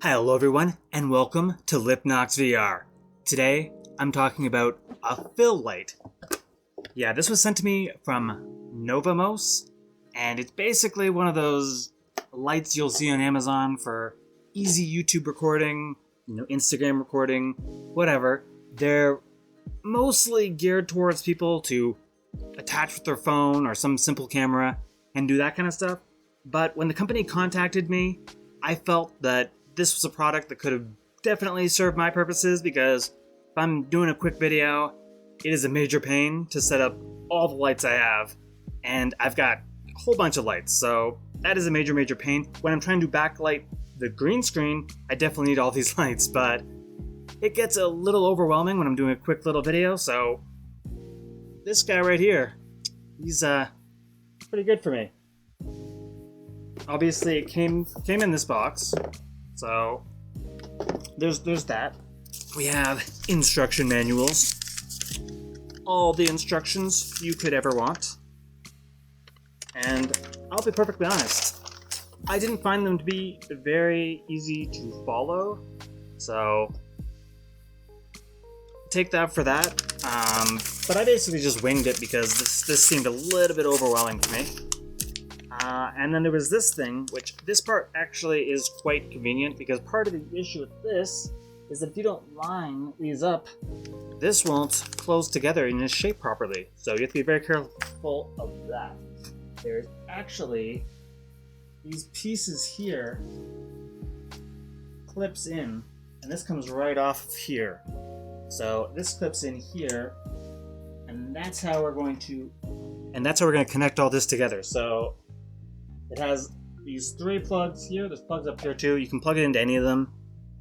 Hello everyone, and welcome to Lipnox VR. Today, I'm talking about a fill light. Yeah, this was sent to me from Novamos, and it's basically one of those lights you'll see on Amazon for easy YouTube recording, Instagram recording, whatever. They're mostly geared towards people to attach with their phone or some simple camera and do that kind of stuff. But when the company contacted me, I felt that this was a product that could have definitely served my purposes, because if I'm doing a quick video, it is a major pain to set up all the lights I have, and I've got a whole bunch of lights, so that is a major pain. When I'm trying to backlight the green screen, I definitely need all these lights, but it gets a little overwhelming when I'm doing a quick little video, so this guy right here, he's pretty good for me. Obviously, it came in this box. So, there's that. We have instruction manuals. All the instructions you could ever want. And I'll be perfectly honest, I didn't find them to be very easy to follow. So, take that for that. But I basically just winged it because this seemed a little bit overwhelming to me. And then there was this thing, which this part actually is quite convenient, because part of the issue with this is that if you don't line these up, this won't close together in this shape properly. So you have to be very careful of that. There's actually these pieces here, clips in, and this comes right off of here. So this clips in here, and that's how we're going to connect all this together. So it has these 3 plugs here. There's plugs up here too. You can plug it into any of them,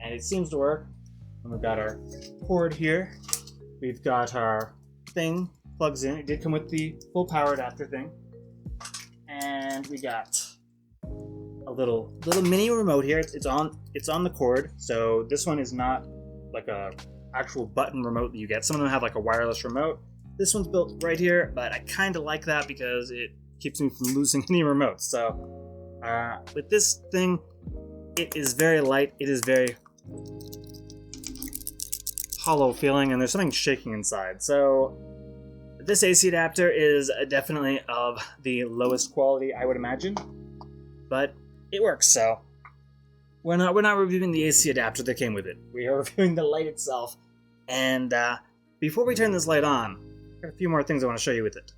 and it seems to work. And we've got our cord here. We've got our thing plugs in. It did come with the full power adapter thing. And we got a little mini remote here. It's on the cord. So this one is not like a actual button remote that you get. Some of them have like a wireless remote. This one's built right here, but I kind of like that because it keeps me from losing any remotes. So with this thing, it is very light. It is very hollow feeling, and there's something shaking inside. So this AC adapter is definitely of the lowest quality, I would imagine, but it works. So we're not reviewing the AC adapter that came with it. We are reviewing the light itself. And before we turn this light on, I've got a few more things I want to show you with it.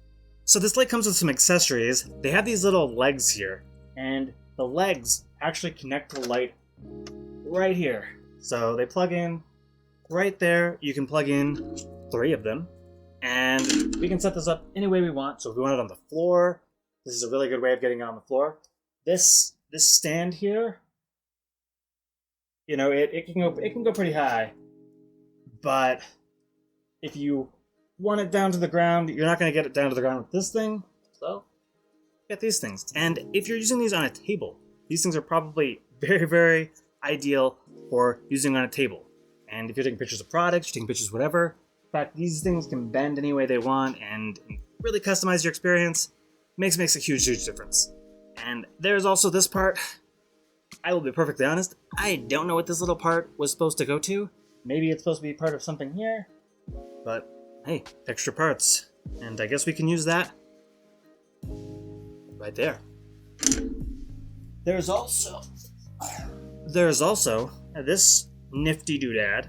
So this light comes with some accessories. They have these little legs here, and the legs actually connect the light right here. So they plug in right there. You can plug in 3 of them, and we can set this up any way we want. So if we want it on the floor, this is a really good way of getting it on the floor. This stand here, it can go pretty high, but if you want it down to the ground, you're not going to get it down to the ground with this thing, so get these things. And if you're using these on a table, these things are probably very ideal for using on a table. And if you're taking pictures of products, you're taking pictures of whatever, in fact, these things can bend any way they want and really customize your experience. Makes a huge difference. And there's also this part. I will be perfectly honest, I don't know what this little part was supposed to go to. Maybe it's supposed to be part of something here, but hey, extra parts, and I guess we can use that right there. There's also this nifty doodad,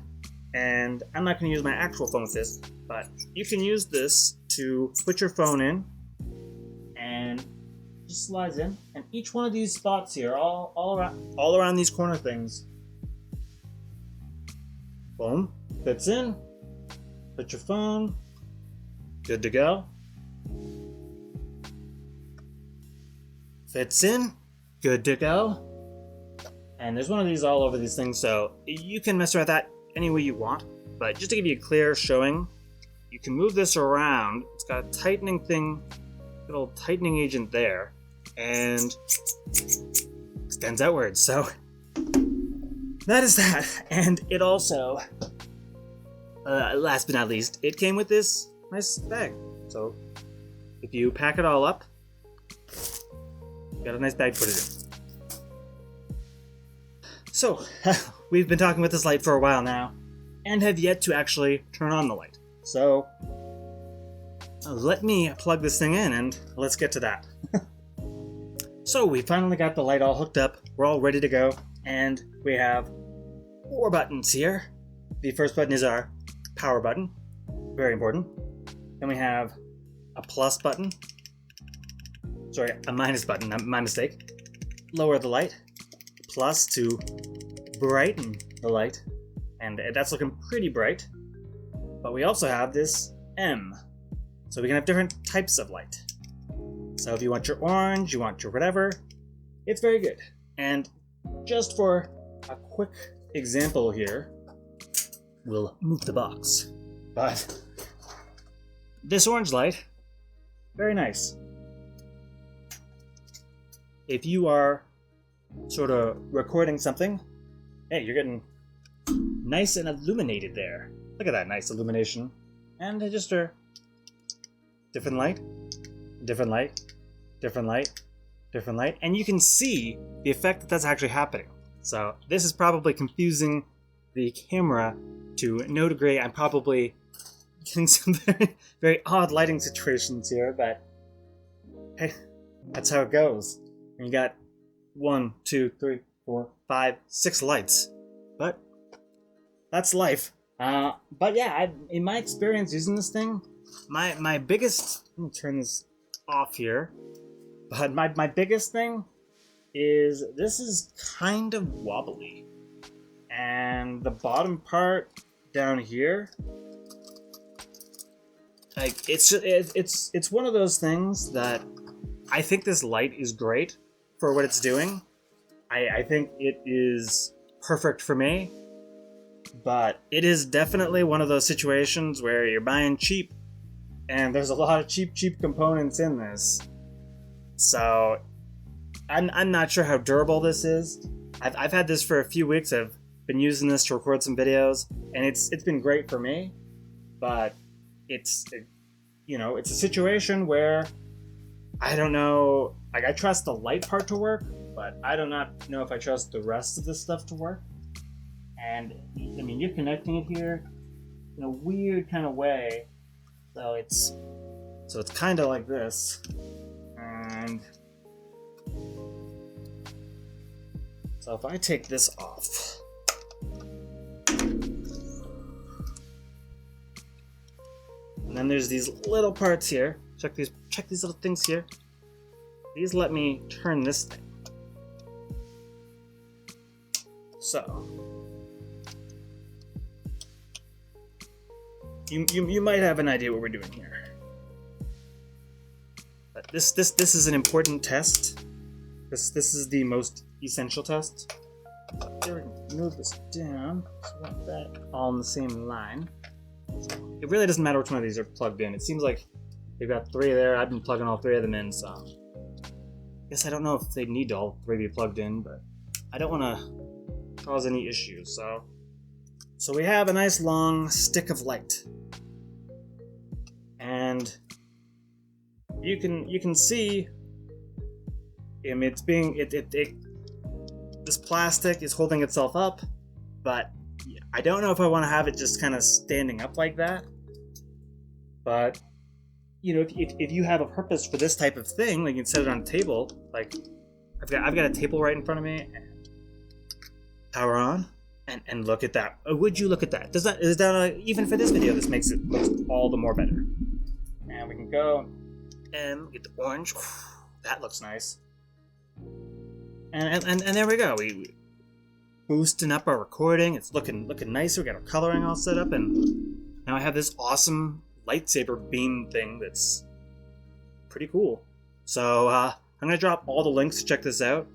and I'm not going to use my actual phone with this, but you can use this to put your phone in, and just slides in, and each one of these spots here, all around these corner things, boom, fits in. Put your phone, good to go. Fits in, good to go. And there's one of these all over these things, so you can mess around with that any way you want. But just to give you a clear showing, you can move this around. It's got a tightening thing, little tightening agent there, and extends outwards. So that is that. And it also, last but not least, it came with this nice bag. So if you pack it all up, you got a nice bag to put it in. So, we've been talking about this light for a while now, and have yet to actually turn on the light. So, let me plug this thing in and let's get to that. So, we finally got the light all hooked up, we're all ready to go, and we have 4 buttons here. The first button is our power button, very important. Then we have a plus button, sorry, a minus button, my mistake. Lower the light, plus to brighten the light, and that's looking pretty bright. But we also have this M, so we can have different types of light. So if you want your orange, you want your whatever, it's very good. And just for a quick example here, we'll move the box. But this orange light, very nice. If you are sort of recording something, hey, you're getting nice and illuminated there. Look at that nice illumination. And just a different light, different light, different light, different light. And you can see the effect that that's actually happening. So this is probably confusing the camera to no degree. I'm probably getting some very, very odd lighting situations here, but hey, that's how it goes. And you got 1, 2, 3, 4, 5, 6 lights, but that's life. But yeah, in my experience using this thing, my biggest, let me turn this off here, but my biggest thing is this is kind of wobbly, and the bottom part down here, like it's one of those things that I think this light is great for what it's doing. I think it is perfect for me, but it is definitely one of those situations where you're buying cheap, and there's a lot of cheap components in this. So I'm not sure how durable this is. I've had this for a few weeks. I've been using this to record some videos, and it's been great for me, but it's a situation where I don't know, like I trust the light part to work, but I do not know if I trust the rest of this stuff to work. And I mean, you're connecting it here in a weird kind of way. So it's kind of like this. And so if I take this off, and then there's these little parts here. Check these little things here. These let me turn this thing. So you might have an idea what we're doing here. But this is an important test. This is the most essential test. There we go. Move this down. So we want that all in the same line. So it really doesn't matter which one of these are plugged in. It seems like they've got 3 there. I've been plugging all 3 of them in, so I guess I don't know if they need to all 3 be plugged in, but I don't want to cause any issues. So we have a nice long stick of light, and you can see it's being this plastic is holding itself up, but I don't know if I want to have it just kind of standing up like that. But you know, if you have a purpose for this type of thing, like you can set it on a table. Like I've got a table right in front of me, and power on, and look at that. Would you look at that? Is that even for this video? This makes it look all the more better. And we can go and get the orange. That looks nice. And there we go. We boosting up our recording. It's looking nicer. We got our coloring all set up, and now I have this awesome lightsaber beam thing that's pretty cool. So I'm gonna drop all the links to check this out.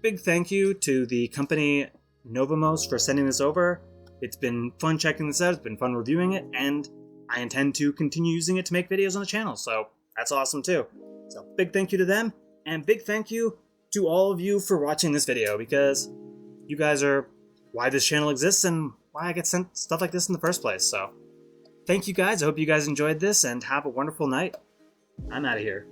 Big thank you to the company Novamos for sending this over. It's been fun checking this out. It's been fun reviewing it, and I intend to continue using it to make videos on the channel. So that's awesome too. So big thank you to them, and big thank you to all of you for watching this video, because you guys are why this channel exists and why I get sent stuff like this in the first place. So thank you guys. I hope you guys enjoyed this, and have a wonderful night. I'm out of here.